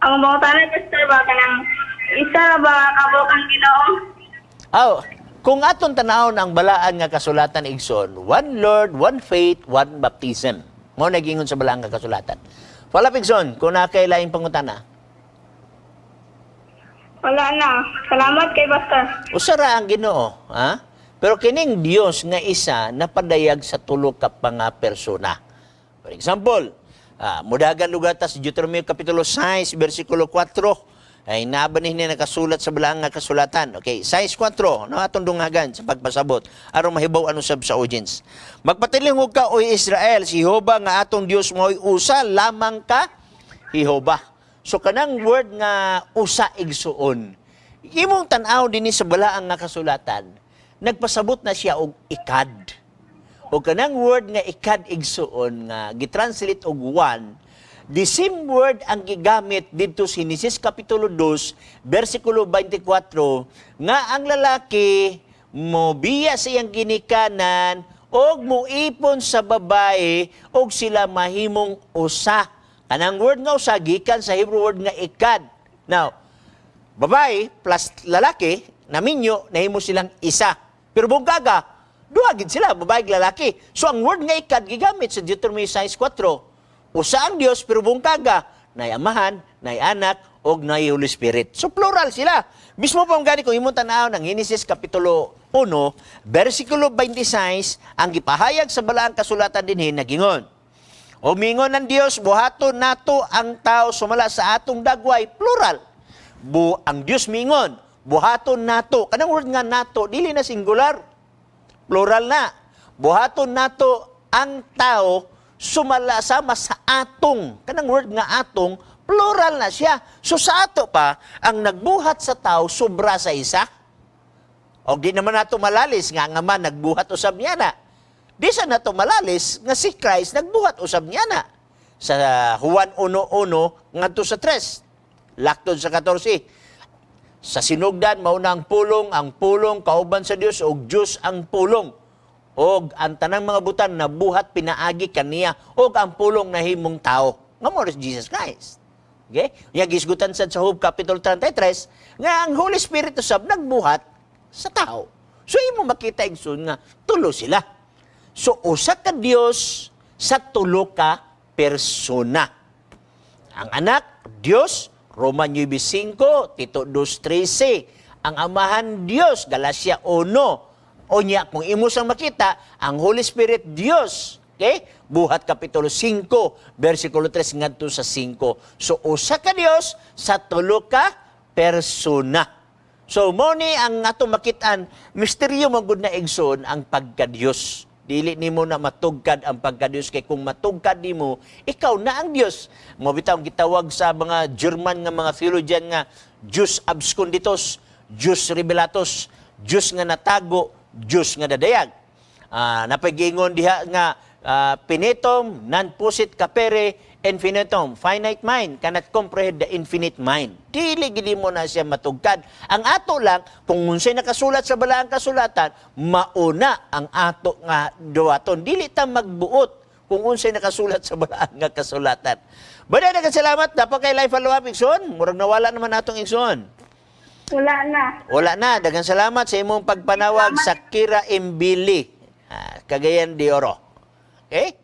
Ang mga tanan, Pastor, ba kanang isa ba kabukang Ginoo? Aw, kung aton tanawon ang balaan nga kasulatan igsoon, one Lord, one faith, one baptism. Mo nagingon sa balaan nga kasulatan. Wala igsoon, kung nakailaing pangutana. Wala na. Salamat kay Pastor. Usara ang Ginoo, ha? Pero kining Dios nga isa napadayag sa tulo ka mga persona. For example, mudagan lugata sa Deuteronomio kapitulo 6 bersikulo 4 ay nabanih ni nakasulat sa balaang nga kasulatan. Okay, 6:4 no atong dungagan sa pagpasabot aron mahibaw ano sab sa audience. Magpatilingog ka o Israel, si Jehova nga atong Dios mo'y usa lamang ka Jehova. So kanang word nga usa igsuon. Imong tan-aw dinhi sa balaang nga kasulatan, nagpasabot na siya og ikad. O kanang word nga ikad igsuon nga gitranslate og one, the same word ang gigamit dito sa Genesis kapitulo 2 bersikulo 24 nga ang lalaki mobiya sa iyang ginikanan og muipon sa babae og sila mahimong usa. Kanang word nga usa gikan sa Hebrew word nga ikad. Now, babae plus lalaki naminyo nahimo silang isa. Pero bungkaga, duha gid sila, babae ug lalaki. So ang word nga ikad gigamit sa Deuteronomy 6:4. Usa ang Dios pero bungkaga, nay amahan, nay anak, og nay Holy Spirit. So plural sila. Mismo pa gani kung imong tan-aw ng Genesis kapitulo 1, bersikulo 26, ang gipahayag sa balaang kasulatan dinhi nagingon. O mingon ng Dios, buhaton nato ang tao sumala sa atong dagway, plural. Ang Dios mingon, buhaton nato. Kanang word nga nato, dili na singular. Plural na. Buhaton nato ang tao sumala sama sa atong. Kanang word nga atong, plural na siya. So sa ato pa, ang nagbuhat sa tao sobra sa isa. O di naman nato malalis nga man nagbuhat usab niya na. Di sa nato malalis nga si Christ nagbuhat usab niya na. Sa Juan 1:1 ngadto sa 3. Laktod sa 14. Sa sinugdan, mauna ang pulong kauban sa Dios, og Diyos ang pulong. Og ang tanang mga butan na buhat pinaagi kaniya, og ang pulong na himong tao. Nga mo rin Jesus Christ. Okay? Nga gisgutan sa Job Kapitulo 33, nga ang Holy Spirit usab nagbuhat sa tao. So imo makita igsoon nga tulo sila. So usa ka Dios sa tulo ka persona. Ang anak, Dios, Roma 9:5, Tito 2:13. Ang amahan Dios, Galacia 1. O niya, kung imo sang makita, ang Holy Spirit Dios. Okay? Buhat Kapitulo 5, versikulo 3 ngadto sa 5. So, usa ka Dios sa tulo ka persona. So, mo ni ang ato makitaan, misteryo magud na igsoon ang pagka-Dios. Dili nimo na matugkad ang pagka-Dios kay kung matugkad nimo, ikaw na ang Dios. Mo bitaw gitawag sa mga German nga mga theologian nga Deus absconditus, Deus revelatus, Deus nga natago, Deus nga dadayag. Napagingon diha nga finitum non possit capere infinitum, finite mind cannot comprehend the infinite mind. Dili gid mo na siya matugkad. Ang ato lang, kung unsay nakasulat sa balaang kasulatan, mauna ang ato nga duwaton. Dili ta magbuot kung unsay nakasulat sa balaang nga kasulatan. Bada na salamat, dapat kay live follow-up, Ikson. Murag nawala naman natong Ikson. Wala na. Wala na. Daghang salamat sa imong pagpanawag sa Kira Imbili, Cagayan de Oro. Okay?